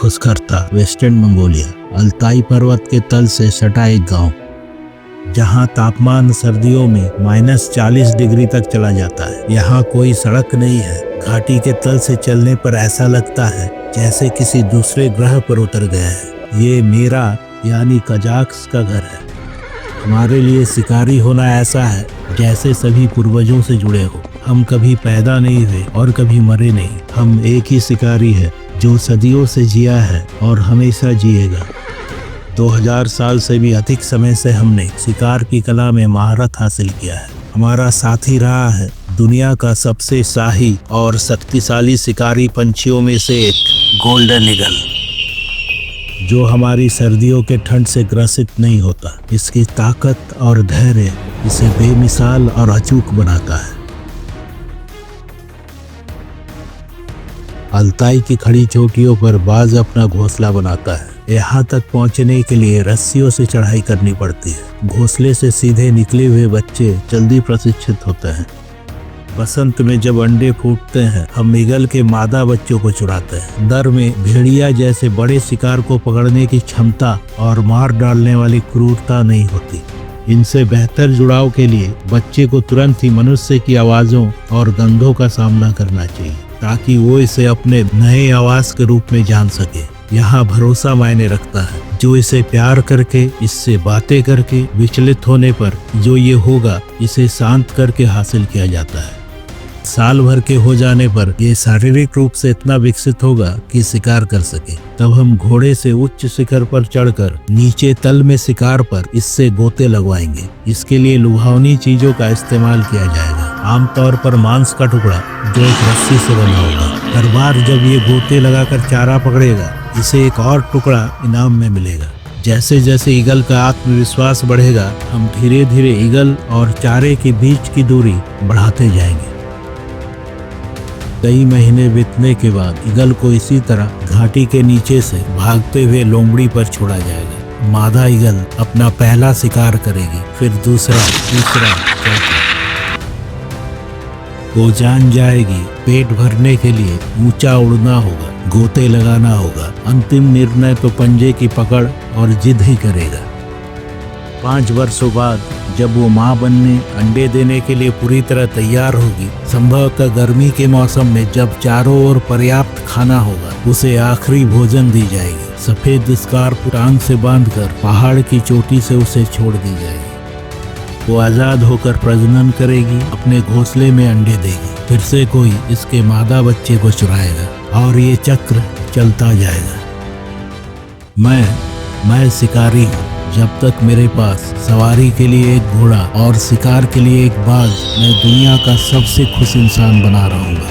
खुसखरता western Mongolia, Altai पर्वत के तल से सटा एक गांव, जहां तापमान सर्दियों में -40 डिग्री तक चला जाता है। यहाँ कोई सड़क नहीं है। घाटी के तल से चलने पर ऐसा लगता है जैसे किसी दूसरे ग्रह पर उतर गया है। ये मेरा यानी कजाक्स का घर है। हमारे लिए शिकारी होना ऐसा है जैसे सभी पूर्वजों से जुड़े हो। हम कभी पैदा नहीं हुए और कभी मरे नहीं। हम एक ही शिकारी है जो सदियों से जिया है और हमेशा जिएगा। 2000 साल से भी अधिक समय से हमने शिकार की कला में महारत हासिल किया है। हमारा साथी रहा है दुनिया का सबसे शाही और शक्तिशाली शिकारी पंछियों में से एक गोल्डन ईगल, जो हमारी सर्दियों के ठंड से ग्रसित नहीं होता। इसकी ताकत और धैर्य इसे बेमिसाल और अचूक बनाता है। अल्ताई की खड़ी चोटियों पर बाज अपना घोंसला बनाता है। यहाँ तक पहुँचने के लिए रस्सियों से चढ़ाई करनी पड़ती है। घोंसले से सीधे निकले हुए बच्चे जल्दी प्रशिक्षित होते हैं। बसंत में जब अंडे फूटते हैं, हम ईगल के मादा बच्चों को चुराते हैं। दर में भेड़िया जैसे बड़े शिकार को पकड़ने की क्षमता और मार डालने वाली क्रूरता नहीं होती। इनसे बेहतर जुड़ाव के लिए बच्चे को तुरंत ही मनुष्य की आवाज़ों और गंधों का सामना करना चाहिए, ताकि वो इसे अपने नए आवास के रूप में जान सके। यहाँ भरोसा मायने रखता है। जो इसे प्यार करके, इससे बातें करके विचलित होने पर जो ये होगा, इसे शांत करके हासिल किया जाता है। साल भर के हो जाने पर ये शारीरिक रूप से इतना विकसित होगा कि शिकार कर सके। तब हम घोड़े से उच्च शिखर पर चढ़कर नीचे तल में शिकार पर इससे गोते लगवाएंगे। इसके लिए लुभावनी चीजों का इस्तेमाल किया जाएगा, आमतौर पर मांस का टुकड़ा जो एक रस्सी से बना होगा। हर बार जब ये गोते लगाकर चारा पकड़ेगा, इसे एक और टुकड़ा इनाम में मिलेगा। जैसे जैसे ईगल का आत्मविश्वास बढ़ेगा, हम धीरे धीरे ईगल और चारे के बीच की दूरी बढ़ाते जाएंगे। कई महीने बीतने के बाद ईगल को इसी तरह घाटी के नीचे से भागते हुए लोमड़ी पर छोड़ा जाएगा। मादा ईगल अपना पहला शिकार करेगी, फिर दूसरा, तीसरा, चौथा। वो जान जाएगी पेट भरने के लिए ऊंचा उड़ना होगा, गोते लगाना होगा। अंतिम निर्णय तो पंजे की पकड़ और जिद ही करेगा। 5 वर्षों बाद जब वो माँ बनने, अंडे देने के लिए पूरी तरह तैयार होगी, संभवतः गर्मी के मौसम में जब चारों ओर पर्याप्त खाना होगा, उसे आखिरी भोजन दी जाएगी। सफेद स्कार्फ टांग से बांधकर पहाड़ की चोटी से उसे छोड़ दी जाएगी। वो आजाद होकर प्रजनन करेगी, अपने घोंसले में अंडे देगी। फिर से कोई इसके मादा बच्चे को चुराएगा और ये चक्र चलता जाएगा। मैं शिकारी हूँ। जब तक मेरे पास सवारी के लिए एक घोड़ा और शिकार के लिए एक बाज, मैं दुनिया का सबसे खुश इंसान बना रहूंगा।